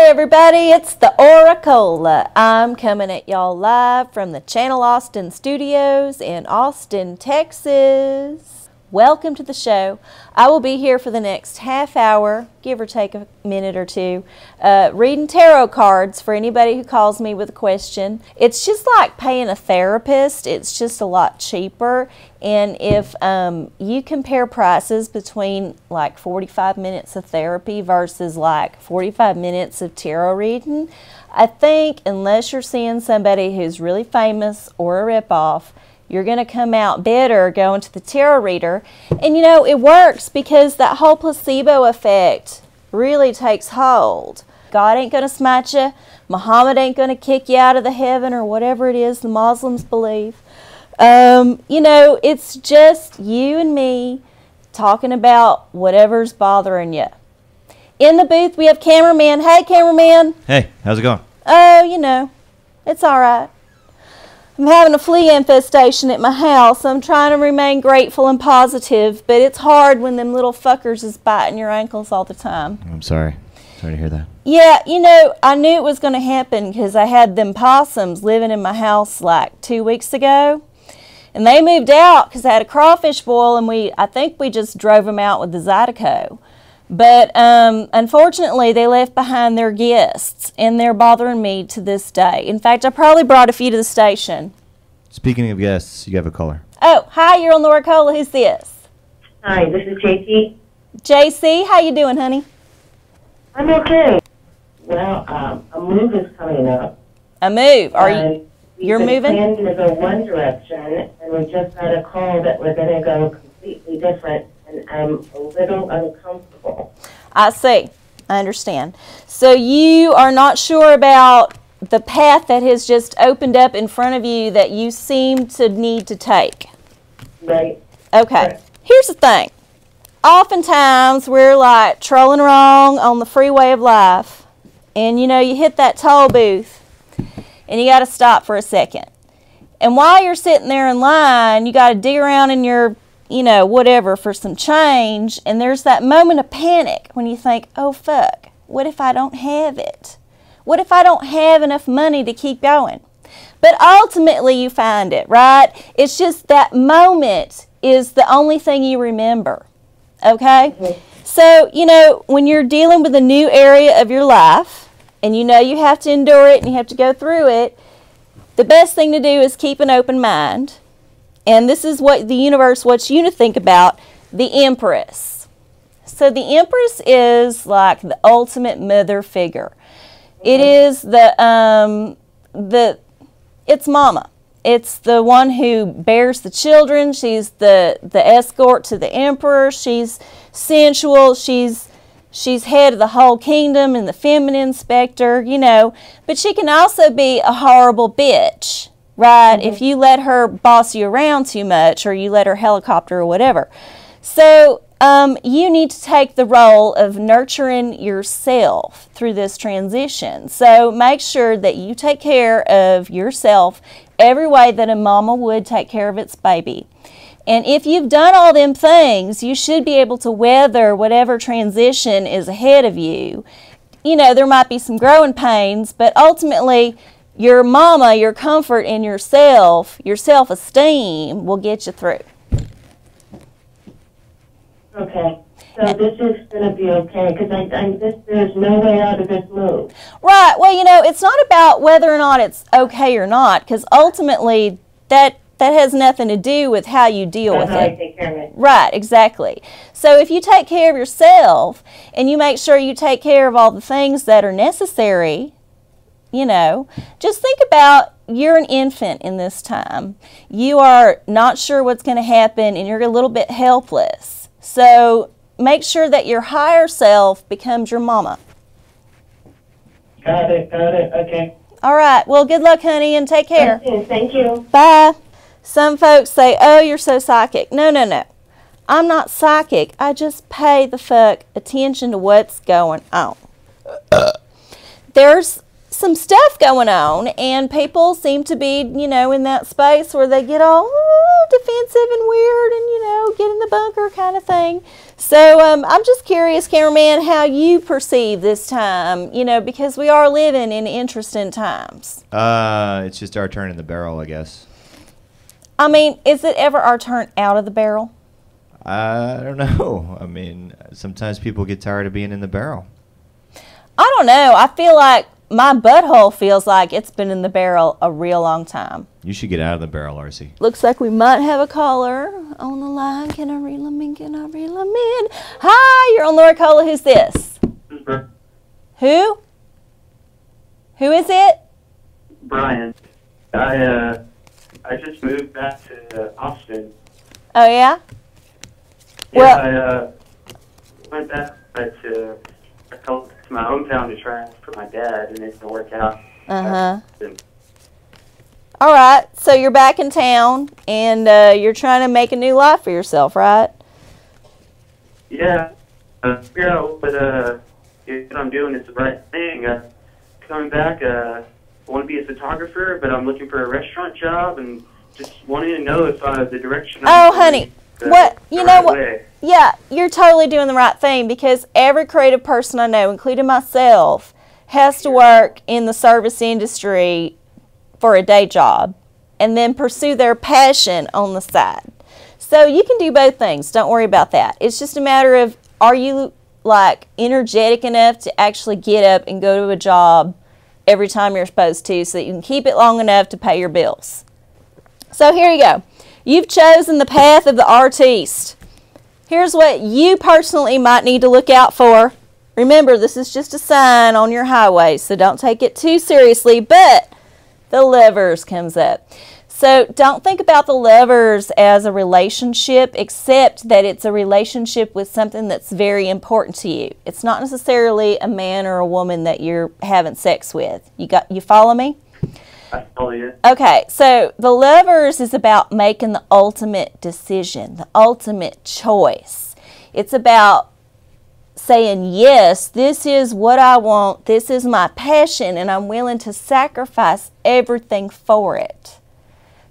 Hey everybody, it's the OraCola. I'm coming at y'all live from the ChannelAustin Studios in Austin, Texas. Welcome to the show. I will be here for the next half hour, give or take a minute or two, reading tarot cards for anybody who calls me with a question. It's just like paying a therapist. It's just a lot cheaper. And if you compare prices between like 45 minutes of therapy versus like 45 minutes of tarot reading, I think unless you're seeing somebody who's really famous or a ripoff, you're going to come out better going to the tarot reader. And you know, it works because that whole placebo effect really takes hold. God ain't going to smite you. Muhammad ain't going to kick you out of the heaven or whatever it is the Muslims believe. You know, it's just you and me talking about whatever's bothering you. In the booth, we have Cameraman. Hey, Cameraman. Hey, how's it going? Oh, you know, it's all right. I'm having a flea infestation at my house. I'm trying to remain grateful and positive, but it's hard when them little fuckers is biting your ankles all the time. I'm sorry. Sorry to hear that. Yeah, you know, I knew it was going to happen because I had them possums living in my house like 2 weeks ago. And they moved out because I had a crawfish boil, and I think we just drove them out with the Zydeco. But unfortunately, they left behind their guests, and they're bothering me to this day. In fact, I probably brought a few to the station. Speaking of guests, you have a caller. Oh, hi, you're on the OraCola. Who's this? Hi, this is JT. JC, how you doing, honey? I'm okay. Well, a move is coming up. A move? You're moving? We planned to go one direction, and we just got a call that we're going to go completely different, and I'm a little uncomfortable. I see. I understand. So you are not sure about the path that has just opened up in front of you that you seem to need to take. Right. Okay. Right. Here's the thing. Oftentimes we're like trolling wrong on the freeway of life, and you know, you hit that toll booth and you got to stop for a second. And while you're sitting there in line, you got to dig around in your, you know, whatever for some change, and there's that moment of panic when you think, oh fuck, what if I don't have it? What if I don't have enough money to keep going? But ultimately you find it, right? It's just that moment is the only thing you remember, okay? Mm-hmm. So, you know, when you're dealing with a new area of your life, and you know you have to endure it and you have to go through it, the best thing to do is keep an open mind. And this is what the universe wants you to think about, the Empress. So the Empress is like the ultimate mother figure. It is it's mama. It's the one who bears the children. She's the escort to the emperor. She's sensual. She's head of the whole kingdom and the feminine specter, you know. But she can also be a horrible bitch, right? Mm-hmm. If you let her boss you around too much, or you let her helicopter or whatever. So you need to take the role of nurturing yourself through this transition. So make sure that you take care of yourself every way that a mama would take care of its baby. And if you've done all them things, you should be able to weather whatever transition is ahead of you. You know, there might be some growing pains, but ultimately your mama, your comfort in yourself, your self-esteem will get you through. Okay. So this is going to be okay, because there's no way out of this move. Right. Well, you know, it's not about whether or not it's okay or not, because ultimately that has nothing to do with how you deal with it. I take care of it. Right, exactly. So if you take care of yourself and you make sure you take care of all the things that are necessary, you know, just think about you're an infant in this time. You are not sure what's going to happen, and you're a little bit helpless. So make sure that your higher self becomes your mama. Got it, okay. All right. Well, good luck, honey, and take care. Thank you. Bye. Some folks say, oh, you're so psychic. No, no, no. I'm not psychic. I just pay the fuck attention to what's going on. There's some stuff going on, and people seem to be, you know, in that space where they get all defensive and weird and, you know, get in the bunker kind of thing. So I'm just curious, Cameraman, how you perceive this time, you know, because we are living in interesting times. It's just our turn in the barrel, I guess. I mean, is it ever our turn out of the barrel? I don't know. I mean, sometimes people get tired of being in the barrel. I don't know. I feel like my butthole feels like it's been in the barrel a real long time. You should get out of the barrel, Arcie. Looks like we might have a caller on the line. Can I reel him in? Can I reel him in? Hi, you're on OraCola. Who's this? Who? Who is it? Brian. I just moved back to Austin. Oh, yeah? Yeah, I went back to my hometown to try for my dad, and it didn't work out. All right, so you're back in town, and you're trying to make a new life for yourself, right? Yeah. Figure out what I'm doing is the right thing. Coming back, I want to be a photographer, but I'm looking for a restaurant job, and just wanting to know if the direction I'm going honey, Yeah, you're totally doing the right thing, because every creative person I know, including myself, has to work in the service industry for a day job and then pursue their passion on the side. So you can do both things. Don't worry about that. It's just a matter of, are you like energetic enough to actually get up and go to a job every time you're supposed to, so that you can keep it long enough to pay your bills. So here you go. You've chosen the path of the artiste. Here's what you personally might need to look out for. Remember, this is just a sign on your highway, so don't take it too seriously, but the lovers comes up. So don't think about the lovers as a relationship, except that it's a relationship with something that's very important to you. It's not necessarily a man or a woman that you're having sex with. You follow me? I follow you. Okay, so the lovers is about making the ultimate decision, the ultimate choice. It's about saying, yes, this is what I want, this is my passion, and I'm willing to sacrifice everything for it.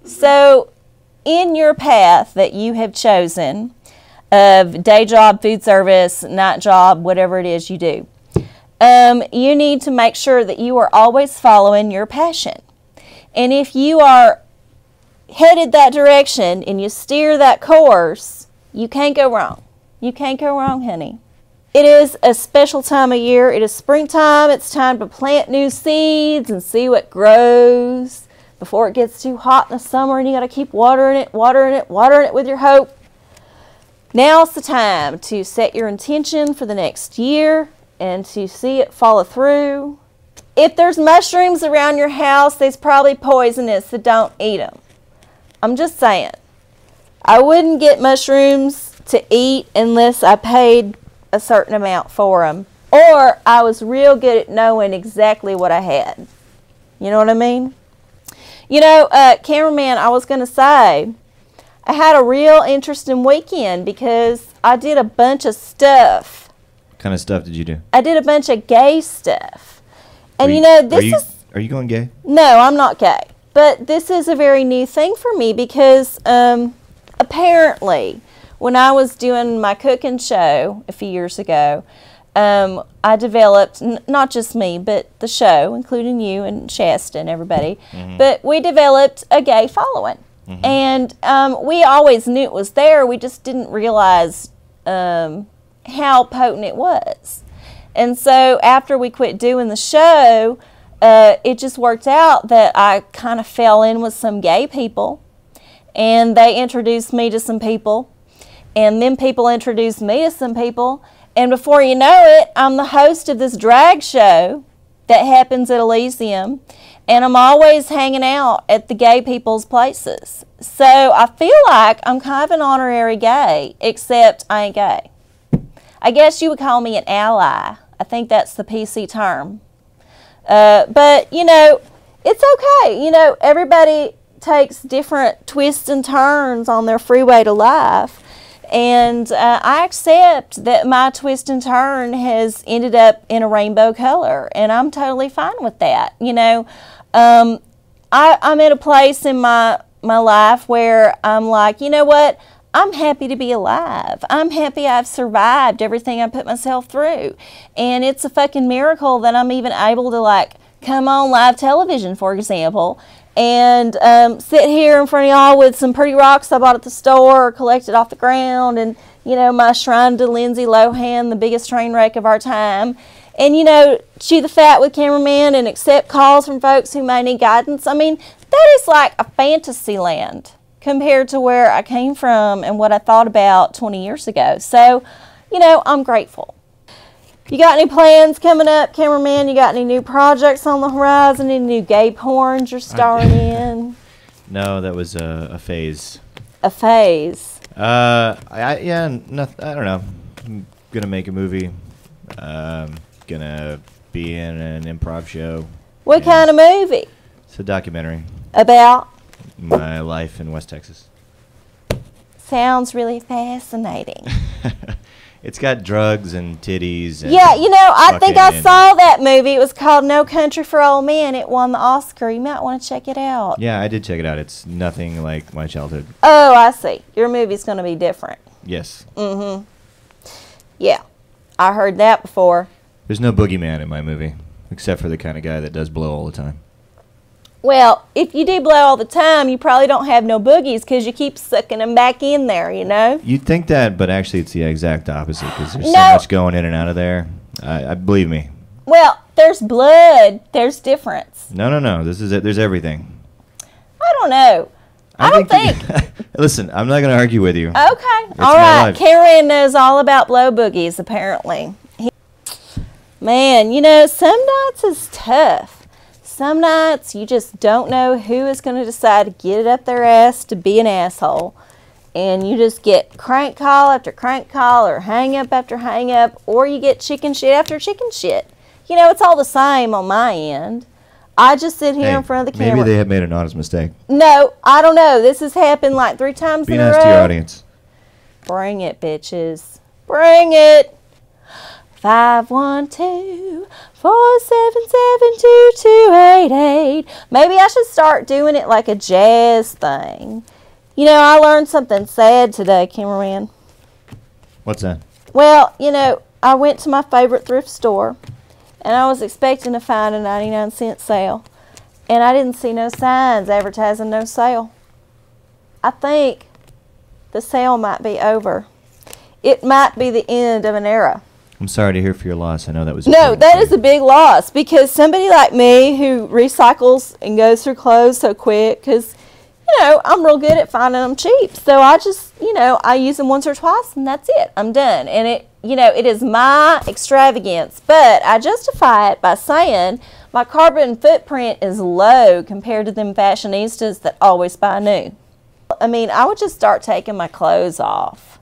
So in your path that you have chosen of day job, food service, night job, whatever it is you do, you need to make sure that you are always following your passion. And if you are headed that direction and you steer that course, you can't go wrong. You can't go wrong, honey. It is a special time of year. It is springtime. It's time to plant new seeds and see what grows before it gets too hot in the summer, and you got to keep watering it with your hope. Now's the time to set your intention for the next year and to see it follow through. If there's mushrooms around your house, they's probably poisonous, so don't eat them. I'm just saying. I wouldn't get mushrooms to eat unless I paid a certain amount for them, or I was real good at knowing exactly what I had. You know what I mean? You know, Cameraman, I was going to say, I had a real interesting weekend because I did a bunch of stuff. What kind of stuff did you do? I did a bunch of gay stuff. And you know, Are you going gay? No, I'm not gay. But this is a very new thing for me because apparently when I was doing my cooking show a few years ago, I developed, not just me, but the show, including you and Shasta and everybody, but we developed a gay following. And we always knew it was there. We just didn't realize how potent it was. And so after we quit doing the show, it just worked out that I kind of fell in with some gay people, and they introduced me to some people, and then people introduced me to some people, and before you know it, I'm the host of this drag show that happens at Elysium, and I'm always hanging out at the gay people's places. So I feel like I'm kind of an honorary gay, except I ain't gay. I guess you would call me an ally. I think that's the PC term. But, you know, it's okay. You know, everybody takes different twists and turns on their freeway to life. And I accept that my twist and turn has ended up in a rainbow color, and I'm totally fine with that. You know, I'm at a place in my life where I'm like, you know what? I'm happy to be alive. I'm happy I've survived everything I put myself through. And it's a fucking miracle that I'm even able to, like, come on live television, for example, and sit here in front of y'all with some pretty rocks I bought at the store or collected off the ground, and, you know, my shrine to Lindsay Lohan, the biggest train wreck of our time, and, you know, chew the fat with Cameraman and accept calls from folks who may need guidance. I mean, that is like a fantasy land compared to where I came from and what I thought about 20 years ago. So, you know, I'm grateful. You got any plans coming up, Cameraman? You got any new projects on the horizon? Any new gay porns you're starring in? No, that was a phase. A phase? I don't know. I'm going to make a movie. Going to be in an improv show. What kind of movie? It's a documentary. About? My life in West Texas. Sounds really fascinating. It's got drugs and titties. And yeah, you know, I think I saw that movie. It was called No Country for Old Men. It won the Oscar. You might want to check it out. Yeah, I did check it out. It's nothing like my childhood. Oh, I see. Your movie's going to be different. Yes. Mm-hmm. Yeah, I heard that before. There's no boogeyman in my movie, except for the kind of guy that does blow all the time. Well, if you do blow all the time, you probably don't have no boogies because you keep sucking them back in there, you know? You'd think that, but actually it's the exact opposite because there's so much going in and out of there. I believe me. Well, there's blood. There's difference. No. This is it. There's everything. I don't know. I don't think. Listen, I'm not going to argue with you. Okay. It's all my right. life. Karen knows all about blow boogies, apparently. Man, you know, some nights is tough. Some nights you just don't know who is going to decide to get it up their ass to be an asshole. And you just get crank call after crank call or hang up after hang up, or you get chicken shit after chicken shit. You know, it's all the same on my end. I just sit here in front of the camera. Maybe they have made an honest mistake. No, I don't know. This has happened like 3 times in a row. Be nice to your audience. Bring it, bitches. Bring it. 512-477-2288. Maybe I should start doing it like a jazz thing. You know, I learned something sad today, Cameraman. What's that? Well, you know, I went to my favorite thrift store, and I was expecting to find a 99-cent sale, and I didn't see no signs advertising no sale. I think the sale might be over. It might be the end of an era. I'm sorry to hear for your loss. I know that was that is a big loss, because somebody like me who recycles and goes through clothes so quick, because, you know, I'm real good at finding them cheap. So I just, you know, I use them once or twice and that's it. I'm done. And it, you know, it is my extravagance, but I justify it by saying my carbon footprint is low compared to them fashionistas that always buy new. I mean, I would just start taking my clothes off,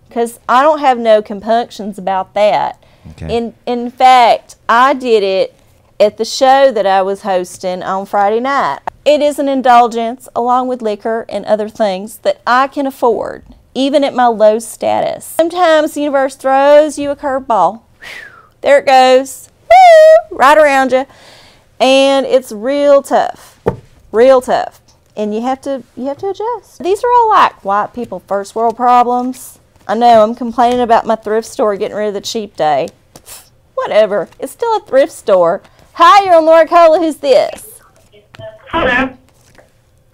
because I don't have no compunctions about that. Okay. In fact, I did it at the show that I was hosting on Friday night. It is an indulgence, along with liquor and other things, that I can afford, even at my low status. Sometimes the universe throws you a curveball. There it goes. Woo! Right around you. And it's real tough. Real tough. And you have to adjust. These are all like white people first world problems. I know, I'm complaining about my thrift store getting rid of the cheap day. Whatever. It's still a thrift store. Hi, you're on OraCola. Who's this? Hello.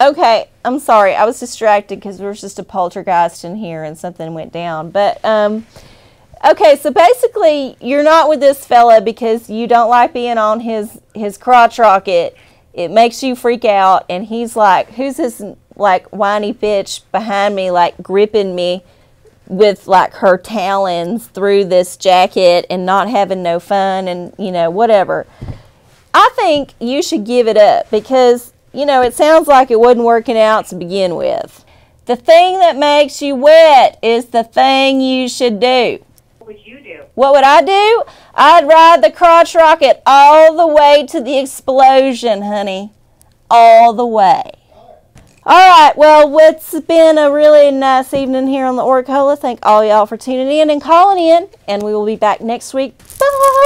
Okay, I'm sorry. I was distracted because there was just a poltergeist in here and something went down. But, okay, so basically, you're not with this fella because you don't like being on his crotch rocket. It makes you freak out. And he's like, who's this, like, whiny bitch behind me, like, gripping me with like her talons through this jacket and not having no fun and, you know, whatever. I think you should give it up because, you know, it sounds like it wasn't working out to begin with. The thing that makes you wet is the thing you should do. What would you do? What would I do? I'd ride the crotch rocket all the way to the explosion, honey. All the way. All right, well, it's been a really nice evening here on the OraCola. Thank all y'all for tuning in and calling in, and we will be back next week. Bye!